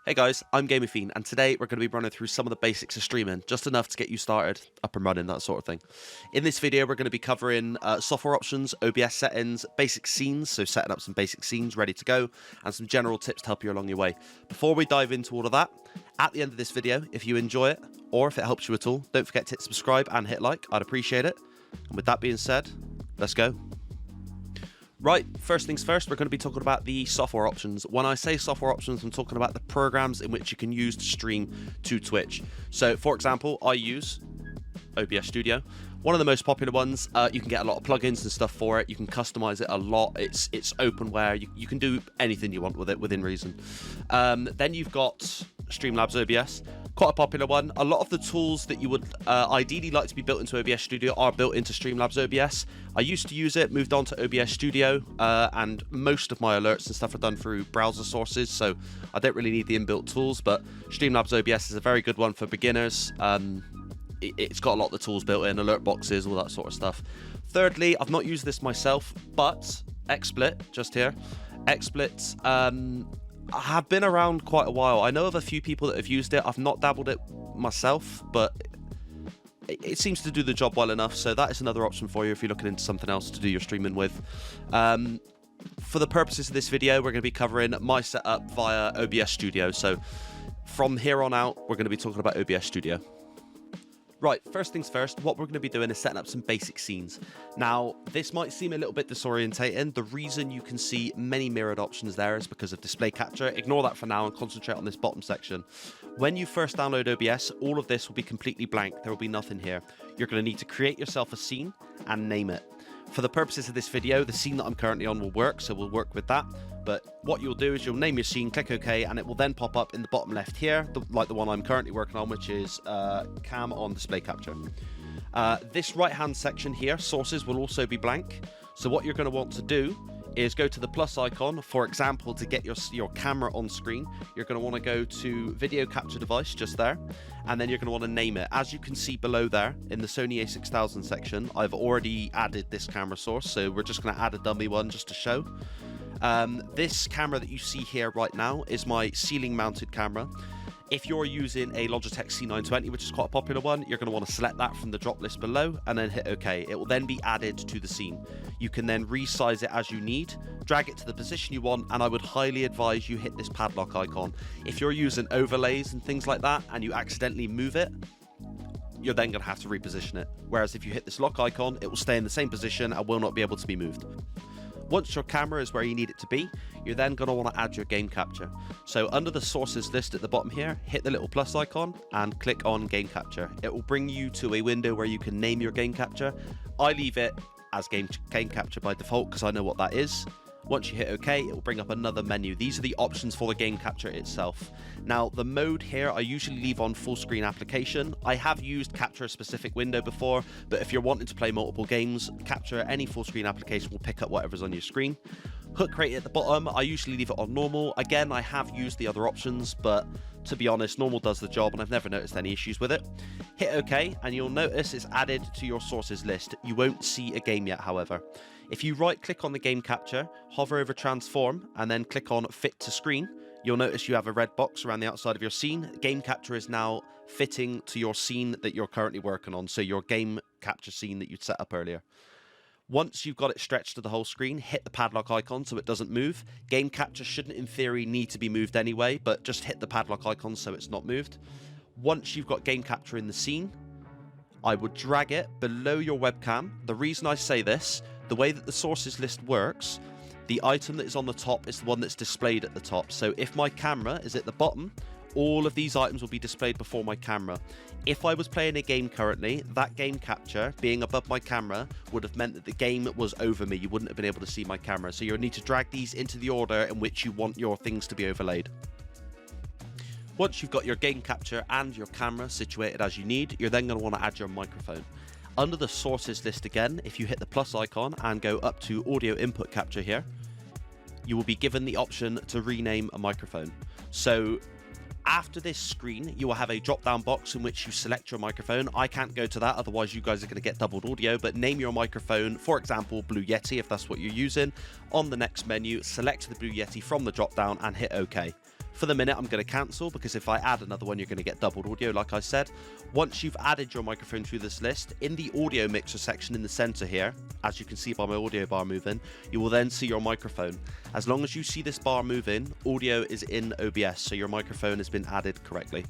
Hey guys, I'm GamerFiend, and today we're going to be running through some of the basics of streaming, just enough to get you started, up and running, that sort of thing. In this video, we're going to be covering software options, OBS settings, basic scenes, so setting up some basic scenes ready to go, and some general tips to help you along your way. Before we dive into all of that, at the end of this video, if you enjoy it, or if it helps you at all, don't forget to hit subscribe and hit like, I'd appreciate it. And with that being said, let's go. Right, first things first, we're going to be talking about the software options. When I say software options, I'm talking about the programs in which you can use to stream to Twitch. So, for example, I use OBS Studio. One of the most popular ones. You can get a lot of plugins and stuff for it. You can customize it a lot. It's openware. You can do anything you want with it within reason. Then you've got Streamlabs OBS. Quite a popular one. A lot of the tools that you would ideally like to be built into OBS Studio are built into Streamlabs OBS. I used to use it, moved on to OBS Studio, and most of my alerts and stuff are done through browser sources, so I don't really need the inbuilt tools, but Streamlabs OBS is a very good one for beginners. It's got a lot of the tools built in, alert boxes, all that sort of stuff. Thirdly, I've not used this myself, but XSplit, just here. XSplit, have been around quite a while. I know of a few people that have used it. I've not dabbled it myself, but it seems to do the job well enough, so that is another option for you if you're looking into something else to do your streaming with. For the purposes of this video, we're going to be covering my setup via OBS Studio, so from here on out, we're going to be talking about OBS Studio. Right, first things first, what we're going to be doing is setting up some basic scenes. Now, this might seem a little bit disorientating. The reason you can see many mirrored options there is because of display capture. Ignore that for now and concentrate on this bottom section. When you first download OBS, all of this will be completely blank. There will be nothing here. You're going to need to create yourself a scene and name it. For the purposes of this video, the scene that I'm currently on will work, so we'll work with that. But what you'll do is you'll name your scene, click OK, and it will then pop up in the bottom left here, like the one I'm currently working on, which is cam on display capture. This right-hand section here, sources, will also be blank. So what you're going to want to do is go to the plus icon. For example, to get your camera on screen, you're going to want to go to video capture device just there, and then you're going to want to name it. As you can see below there in the Sony a6000 section, I've already added this camera source, so we're just going to add a dummy one just to show. This camera that you see here right now is my ceiling mounted camera. If you're using a Logitech C920, which is quite a popular one, you're going to want to select that from the drop list below and then hit OK. It will then be added to the scene. You can then resize it as you need, drag it to the position you want, and I would highly advise you hit this padlock icon. If you're using overlays and things like that and you accidentally move it, you're then going to have to reposition it. Whereas if you hit this lock icon, it will stay in the same position and will not be able to be moved. Once your camera is where you need it to be, you're then going to want to add your game capture. So under the sources list at the bottom here, hit the little plus icon and click on game capture. It will bring you to a window where you can name your game capture. I leave it as game capture by default because I know what that is. Once you hit OK, it will bring up another menu. These are the options for the game capture itself. Now, the mode here, I usually leave on full screen application. I have used capture a specific window before, but if you're wanting to play multiple games, capture any full screen application will pick up whatever's on your screen. Hook rate at the bottom, I usually leave it on normal. Again, I have used the other options, but to be honest, normal does the job and I've never noticed any issues with it. Hit OK, and you'll notice it's added to your sources list. You won't see a game yet, however. If you right click on the game capture, hover over transform, and then click on fit to screen, you'll notice you have a red box around the outside of your scene. Game capture is now fitting to your scene that you're currently working on, so your game capture scene that you'd set up earlier. Once you've got it stretched to the whole screen, hit the padlock icon so it doesn't move. Game capture shouldn't, in theory, need to be moved anyway, but just hit the padlock icon so it's not moved. Once you've got game capture in the scene, I would drag it below your webcam. The reason I say this, the way that the sources list works, the item that is on the top is the one that's displayed at the top. So if my camera is at the bottom, all of these items will be displayed before my camera. If I was playing a game currently, that game capture being above my camera would have meant that the game was over me. You wouldn't have been able to see my camera. So you'll need to drag these into the order in which you want your things to be overlaid. Once you've got your game capture and your camera situated as you need, you're then going to want to add your microphone. Under the sources list again, if you hit the plus icon and go up to audio input capture here, you will be given the option to rename a microphone. So after this screen, you will have a drop-down box in which you select your microphone. I can't go to that, otherwise you guys are going to get doubled audio, but name your microphone, for example, Blue Yeti, if that's what you're using. On the next menu, select the Blue Yeti from the drop-down and hit OK. For the minute, I'm going to cancel because if I add another one, you're going to get doubled audio, like I said. Once you've added your microphone to this list, in the audio mixer section in the center here, as you can see by my audio bar moving, you will then see your microphone. As long as you see this bar moving, audio is in OBS, so your microphone has been added correctly.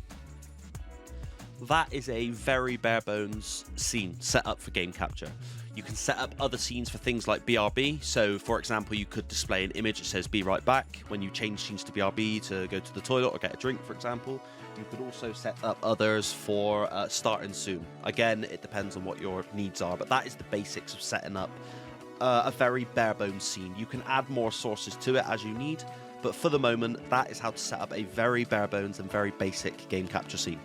That is a very bare bones scene set up for game capture. You can set up other scenes for things like BRB. So, for example, you could display an image that says "Be right back" when you change scenes to BRB to go to the toilet or get a drink, for example. You could also set up others for starting soon. Again, it depends on what your needs are, but that is the basics of setting up a very bare bones scene. You can add more sources to it as you need, but for the moment, that is how to set up a very bare bones and very basic game capture scene.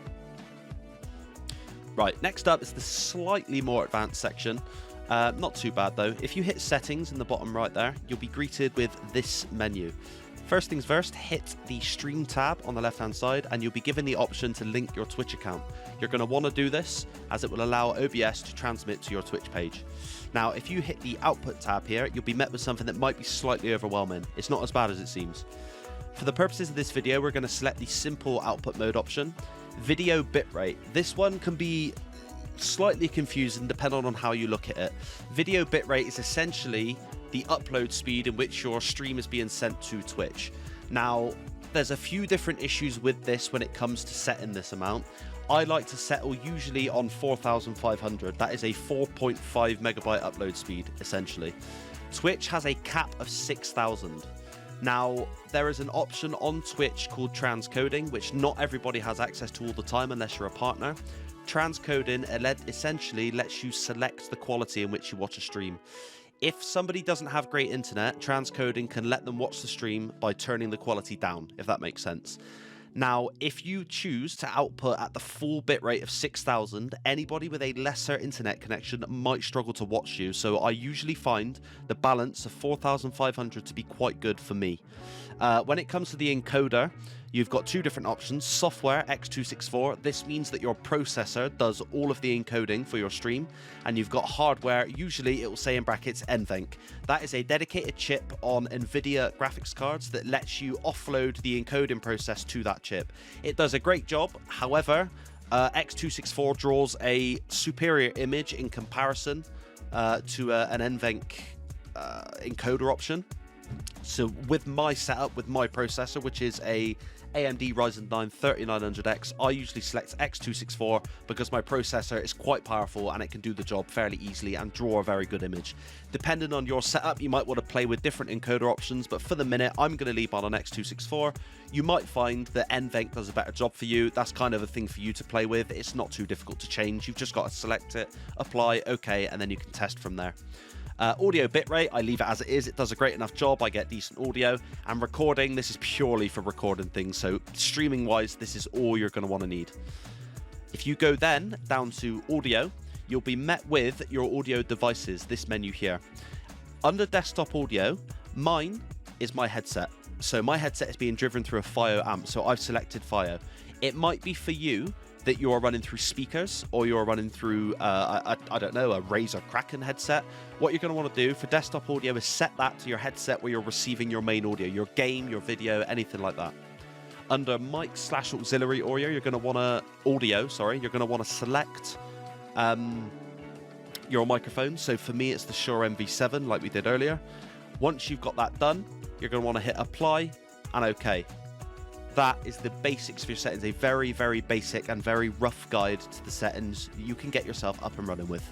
Right, next up is the slightly more advanced section. Not too bad though. If you hit settings in the bottom right there, you'll be greeted with this menu. First things first, hit the stream tab on the left hand side and you'll be given the option to link your Twitch account. You're going to want to do this as it will allow OBS to transmit to your Twitch page. Now, if you hit the output tab here, you'll be met with something that might be slightly overwhelming. It's not as bad as it seems. For the purposes of this video, we're going to select the simple output mode option. Video bitrate. This one can be slightly confusing depending on how you look at it. Video bitrate is essentially the upload speed in which your stream is being sent to Twitch. Now, there's a few different issues with this when it comes to setting this amount. I like to settle usually on 4,500. That is a 4.5 megabyte upload speed, essentially. Twitch has a cap of 6,000. Now, there is an option on Twitch called transcoding, which not everybody has access to all the time unless you're a partner. Transcoding essentially lets you select the quality in which you watch a stream. If somebody doesn't have great internet, transcoding can let them watch the stream by turning the quality down, if that makes sense. Now, if you choose to output at the full bitrate of 6,000, anybody with a lesser internet connection might struggle to watch you, so I usually find the balance of 4,500 to be quite good for me. When it comes to the encoder, you've got two different options. Software X264, this means that your processor does all of the encoding for your stream, and you've got hardware, usually it will say in brackets NVENC. That is a dedicated chip on NVIDIA graphics cards that lets you offload the encoding process to that chip. It does a great job, however, X264 draws a superior image in comparison to an NVENC encoder option. So with my setup, with my processor, which is a AMD Ryzen 9 3900X, I usually select X264 because my processor is quite powerful and it can do the job fairly easily and draw a very good image. Depending on your setup, you might want to play with different encoder options, but for the minute, I'm going to leave on X264. You might find that NVENC does a better job for you. That's kind of a thing for you to play with. It's not too difficult to change. You've just got to select it, apply, OK, and then you can test from there. Audio bitrate, I leave it as it is. It does a great enough job. I get decent audio. And recording, this is purely for recording things. So streaming wise, this is all you're going to want to need. If you go then down to audio, you'll be met with your audio devices, this menu here. Under desktop audio, mine is my headset. So my headset is being driven through a FiO amp. So I've selected FiO. It might be for you that you are running through speakers or you're running through, I don't know, a Razer Kraken headset. What you're going to want to do for desktop audio is set that to your headset where you're receiving your main audio, your game, your video, anything like that. Under mic/auxiliary audio, you're going to want to, you're going to want to select your microphone. So for me, it's the Shure MV7 like we did earlier. Once you've got that done, you're going to want to hit apply and OK. That is the basics for your settings, a very, very basic and very rough guide to the settings you can get yourself up and running with.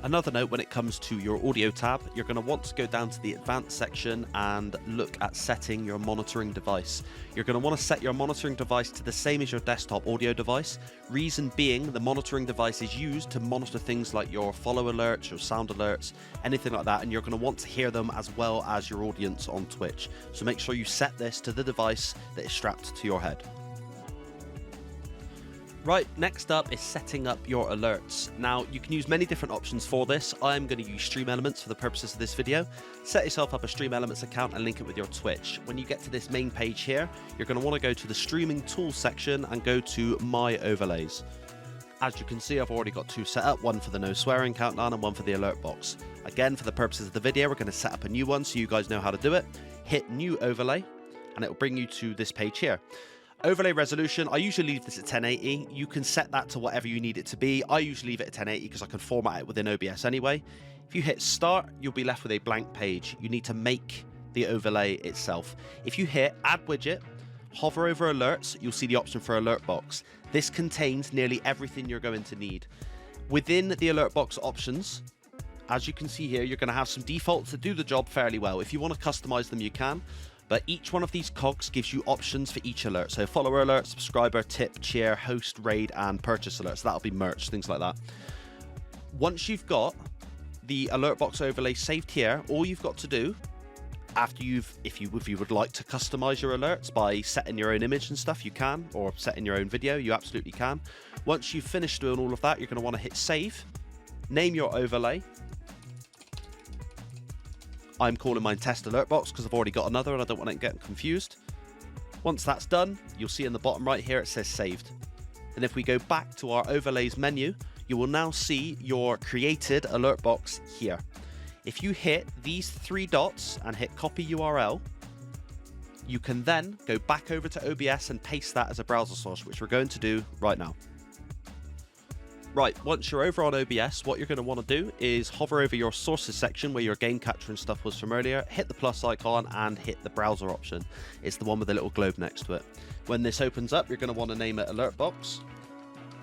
Another note when it comes to your audio tab, you're going to want to go down to the advanced section and look at setting your monitoring device. You're going to want to set your monitoring device to the same as your desktop audio device. Reason being, the monitoring device is used to monitor things like your follow alerts, your sound alerts, anything like that, and you're going to want to hear them as well as your audience on Twitch. So make sure you set this to the device that is strapped to your head. Right, next up is setting up your alerts. Now, you can use many different options for this. I'm going to use Stream Elements for the purposes of this video. Set yourself up a Stream Elements account and link it with your Twitch. When you get to this main page here, you're going to want to go to the Streaming Tools section and go to My Overlays. As you can see, I've already got two set up, one for the no swearing countdown and one for the alert box. Again, for the purposes of the video, we're going to set up a new one so you guys know how to do it. Hit New Overlay. and it will bring you to this page here. Overlay resolution, I usually leave this at 1080. You can set that to whatever you need it to be. I usually leave it at 1080 because I can format it within OBS anyway. If you hit start, you'll be left with a blank page. You need to make the overlay itself. If you hit add widget, hover over alerts, you'll see the option for alert box. This contains nearly everything you're going to need. Within the alert box options, as you can see here, you're going to have some defaults that do the job fairly well. If you want to customize them, you can. But each one of these cogs gives you options for each alert. So follower alert, subscriber, tip, cheer, host, raid, and purchase alerts. That'll be merch, things like that. Once you've got the alert box overlay saved here, all you've got to do, after if you would like to customize your alerts by setting your own image and stuff, you can, or setting your own video, you absolutely can. Once you've finished doing all of that, you're going to want to hit save, name your overlay. I'm calling mine test alert box because I've already got another and I don't want it getting confused. Once that's done, you'll see in the bottom right here it says saved. And if we go back to our overlays menu, you will now see your created alert box here. If you hit these 3 dots and hit copy URL, you can then go back over to OBS and paste that as a browser source, which we're going to do right now. Right, once you're over on OBS, what you're going to want to do is hover over your sources section where your game capture and stuff was from earlier, hit the plus icon and hit the browser option. It's the one with the little globe next to it. When this opens up, you're going to want to name it alert box,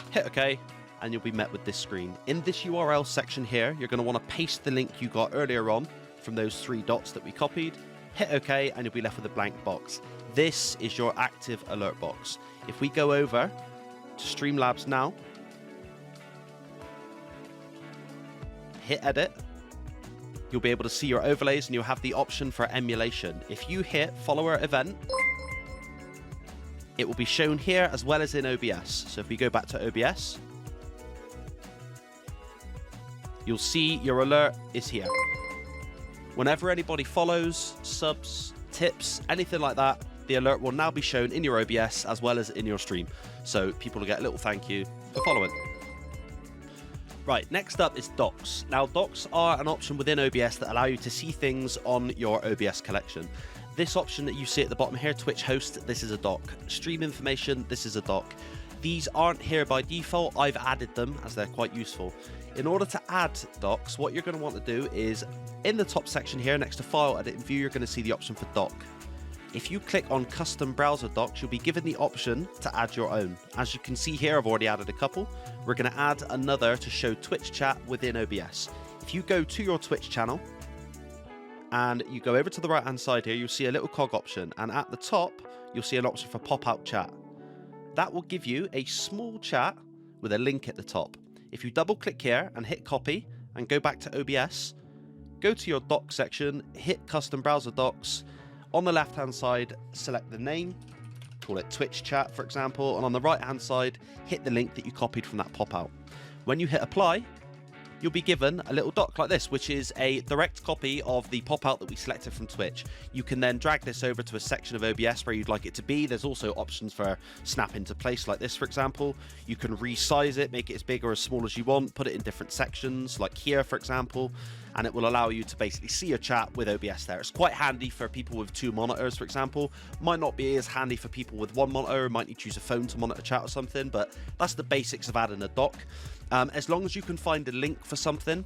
hit OK, and you'll be met with this screen. In this URL section here, you're going to want to paste the link you got earlier on from those 3 dots that we copied, hit OK, and you'll be left with a blank box. This is your active alert box. If we go over to Streamlabs now, hit edit, you'll be able to see your overlays and you'll have the option for emulation. If you hit follower event, it will be shown here as well as in OBS. So if we go back to OBS, you'll see your alert is here. Whenever anybody follows, subs, tips, anything like that, the alert will now be shown in your OBS as well as in your stream. So people will get a little thank you for following. Right, next up is docs. Now, docs are an option within OBS that allow you to see things on your OBS collection. This option that you see at the bottom here, Twitch host, this is a doc. Stream information, this is a doc. These aren't here by default. I've added them as they're quite useful. In order to add docs, what you're going to want to do is, in the top section here, next to File, Edit, and View, you're going to see the option for doc. If you click on Custom Browser Docs, you'll be given the option to add your own. As you can see here, I've already added a couple. We're going to add another to show Twitch chat within OBS. If you go to your Twitch channel and you go over to the right-hand side here, you'll see a little cog option. And at the top, you'll see an option for pop-out chat. That will give you a small chat with a link at the top. If you double-click here and hit copy and go back to OBS, go to your docs section, hit Custom Browser Docs. On the left-hand side, select the name, call it Twitch chat, for example, and on the right-hand side, hit the link that you copied from that pop-out. When you hit apply, you'll be given a little doc like this, which is a direct copy of the pop-out that we selected from Twitch. You can then drag this over to a section of OBS where you'd like it to be. There's also options for snap into place like this, for example. You can resize it, make it as big or as small as you want, put it in different sections, like here, for example, and it will allow you to basically see your chat with OBS there. It's quite handy for people with 2 monitors, for example. Might not be as handy for people with 1 monitor, might need to use a phone to monitor chat or something, but that's the basics of adding a doc. As long as you can find a link for something,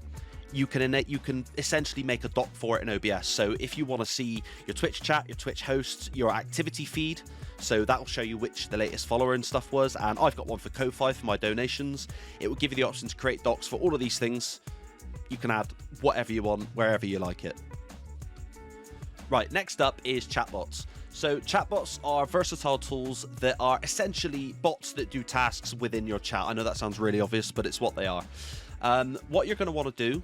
you can essentially make a doc for it in OBS. So if you want to see your Twitch chat, your Twitch hosts, your activity feed, so that will show you which the latest follower and stuff was, and I've got one for Ko-Fi for my donations. It will give you the option to create docs for all of these things. You can add whatever you want, wherever you like it. Right, next up is chatbots. So chatbots are versatile tools that are essentially bots that do tasks within your chat. I know that sounds really obvious, but it's what they are. What you're going to want to do,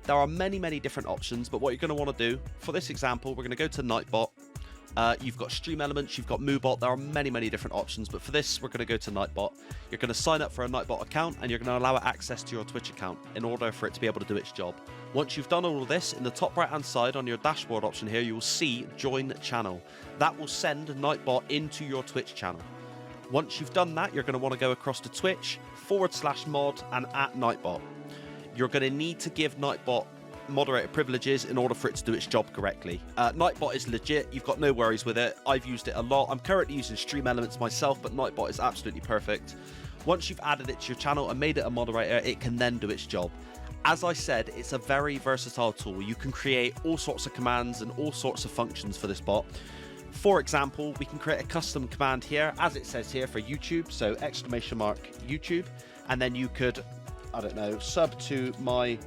there are many different options, but what you're going to want to do, for this example, we're going to go to Nightbot. You've got Stream Elements, you've got Moobot, there are many different options, but for this, we're going to go to Nightbot. You're going to sign up for a Nightbot account, and you're going to allow it access to your Twitch account in order for it to be able to do its job. Once you've done all of this, in the top right-hand side on your dashboard option here, you will see Join Channel. That will send Nightbot into your Twitch channel. Once you've done that, you're going to want to go across to Twitch, /mod, and @Nightbot. You're going to need to give Nightbot moderator privileges in order for it to do its job correctly. Nightbot is legit. You've got no worries with it. I've used it a lot. I'm currently using Stream Elements myself, but Nightbot is absolutely perfect. Once you've added it to your channel and made it a moderator, it can then do its job. As I said, it's a very versatile tool. You can create all sorts of commands and all sorts of functions for this bot. For example, we can create a custom command here, as it says here, for YouTube. So !YouTube, and then you could, I don't know, sub to my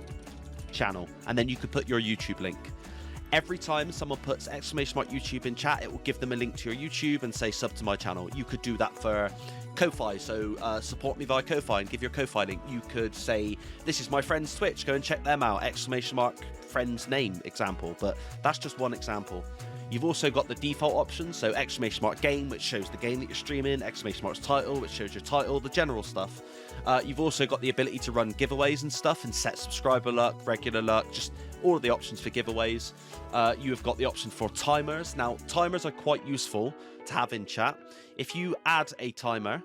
channel, and then you could put your YouTube link. Every time someone puts !YouTube in chat, it will give them a link to your YouTube and say sub to my channel. You could do that for Ko-Fi, so support me via Ko-Fi and give your Ko-Fi link. You could say, this is my friend's Twitch, go and check them out, !friend's name example, but that's just one example. You've also got the default options, so !game, which shows the game that you're streaming, !title, which shows your title, the general stuff. You've also got the ability to run giveaways and stuff and set subscriber luck, regular luck, just all of the options for giveaways. You've got the option for timers. Now, timers are quite useful to have in chat. If you add a timer,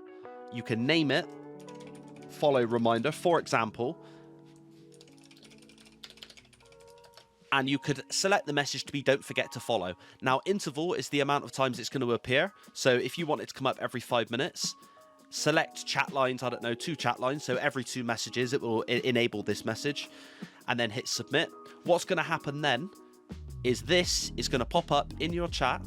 you can name it, follow reminder, for example, and you could select the message to be don't forget to follow. Now, interval is the amount of times it's going to appear. So if you want it to come up every 5 minutes, select chat lines, I don't know, 2 chat lines. So every 2 messages, it will enable this message, and then hit submit. What's going to happen then is this is going to pop up in your chat,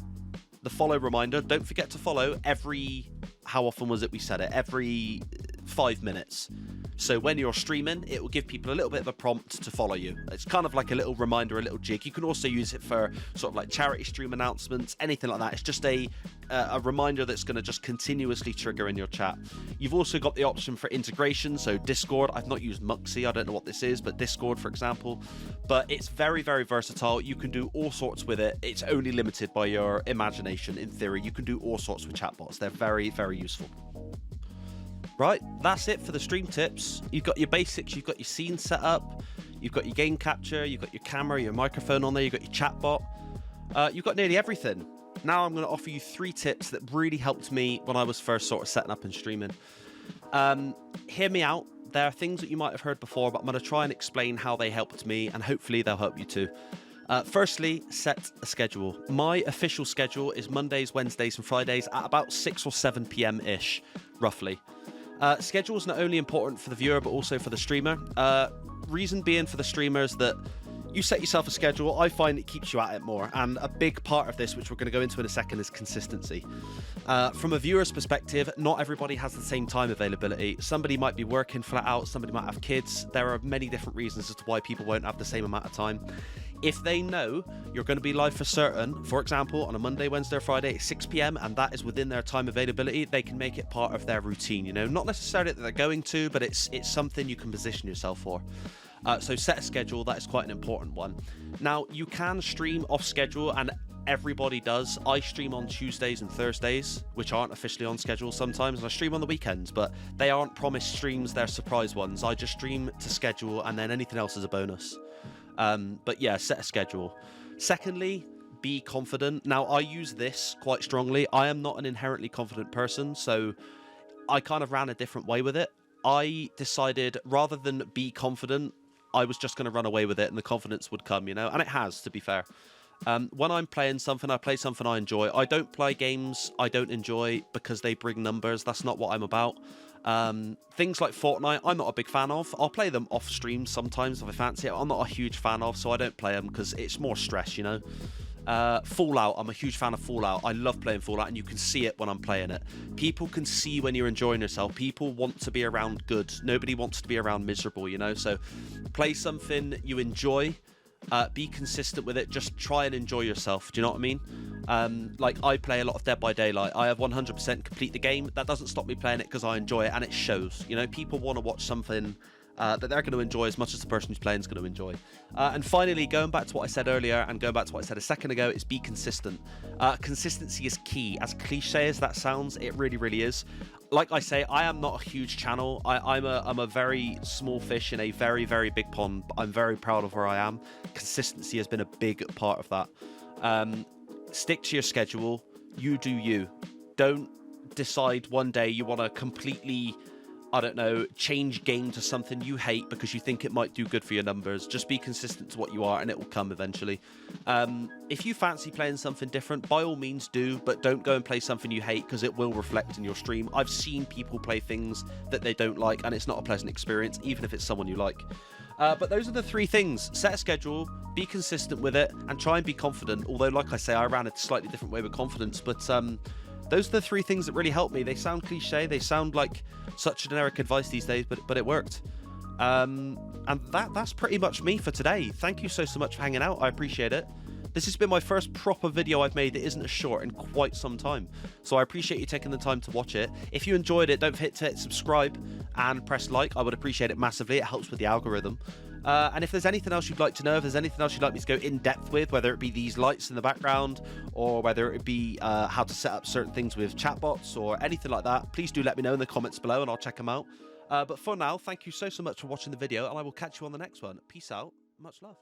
the follow reminder. Don't forget to follow every, how often was it we said it? Every 5 minutes. So when you're streaming, it will give people a little bit of a prompt to follow you. It's kind of like a little reminder, a little jig. You can also use it for sort of like charity stream announcements, anything like that. It's just a reminder that's going to just continuously trigger in your chat. You've also got the option for integration, so Discord. I've not used Muxy, I don't know what this is, but Discord, for example. But it's very, very versatile. You can do all sorts with it. It's only limited by your imagination. In theory, you can do all sorts with chatbots. They're very, very useful. Right, that's it for the stream tips. You've got your basics, you've got your scene set up, you've got your game capture, you've got your camera, your microphone on there, you've got your chatbot. You've got nearly everything. Now I'm going to offer you 3 tips that really helped me when I was first sort of setting up and streaming. Hear me out. There are things that you might have heard before, but I'm going to try and explain how they helped me, and hopefully they'll help you too. Firstly, set a schedule. My official schedule is Mondays, Wednesdays, and Fridays at about 6 or 7 p.m.-ish, roughly. Schedule is not only important for the viewer, but also for the streamer. Reason being for the streamer is that you set yourself a schedule. I find it keeps you at it more. And a big part of this, which we're going to go into in a second, is consistency. From a viewer's perspective, not everybody has the same time availability. Somebody might be working flat out. Somebody might have kids. There are many different reasons as to why people won't have the same amount of time. If they know you're going to be live for certain, for example, on a Monday, Wednesday, or Friday at 6 p.m, and that is within their time availability, they can make it part of their routine, you know? Not necessarily that they're going to, but it's something you can position yourself for. So set a schedule. That is quite an important one. Now, you can stream off schedule, and everybody does. I stream on Tuesdays and Thursdays, which aren't officially on schedule sometimes, and I stream on the weekends, but they aren't promised streams, they're surprise ones. I just stream to schedule, and then anything else is a bonus. But yeah, set a schedule. Secondly, be confident. Now, I use this quite strongly. I am not an inherently confident person, so I kind of ran a different way with it. I decided rather than be confident, I was just going to run away with it and the confidence would come, you know, and it has, to be fair. When I'm playing something, I play something I enjoy. I don't play games I don't enjoy because they bring numbers. That's not what I'm about. Things like Fortnite, I'm not a big fan of. I'll play them off stream sometimes if I fancy it. I'm not a huge fan of, so I don't play them because it's more stress, you know. Fallout, I'm a huge fan of Fallout. I love playing Fallout, and you can see it when I'm playing it. People can see when you're enjoying yourself. People want to be around good. Nobody wants to be around miserable, you know. So play something you enjoy. Be consistent with it. Just try and enjoy yourself. Do you know what I mean? Like, I play a lot of Dead by Daylight. I have 100% complete the game. That doesn't stop me playing it because I enjoy it, and it shows. You know, people want to watch something that they're going to enjoy as much as the person who's playing is going to enjoy. And finally, going back to what I said earlier and going back to what I said a second ago, is be consistent. Consistency is key. As cliche as that sounds, it really, really is. Like I say, I am not a huge channel. I'm a very small fish in a very, very big pond. But I'm very proud of where I am. Consistency has been a big part of that. Stick to your schedule. You do you. Don't decide one day you want to completely, I don't know, change game to something you hate because you think it might do good for your numbers. Just be consistent to what you are and it will come eventually. If you fancy playing something different, by all means do, but don't go and play something you hate because it will reflect in your stream. I've seen people play things that they don't like and it's not a pleasant experience, even if it's someone you like. But those are the 3 things. Set a schedule, be consistent with it, and try and be confident. Although, like I say, I ran a slightly different way with confidence, but those are the 3 things that really helped me. They sound cliche, they sound like such generic advice these days, but it worked. And that's pretty much me for today. Thank you so much for hanging out. I appreciate it. This has been my first proper video I've made that isn't a short in quite some time. So I appreciate you taking the time to watch it. If you enjoyed it, don't forget to hit subscribe and press like. I would appreciate it massively. It helps with the algorithm. And if there's anything else you'd like to know, if there's anything else you'd like me to go in depth with, whether it be these lights in the background, or whether it be how to set up certain things with chatbots or anything like that, please do let me know in the comments below and I'll check them out. But for now, thank you so much for watching the video, and I will catch you on the next one. Peace out. Much love.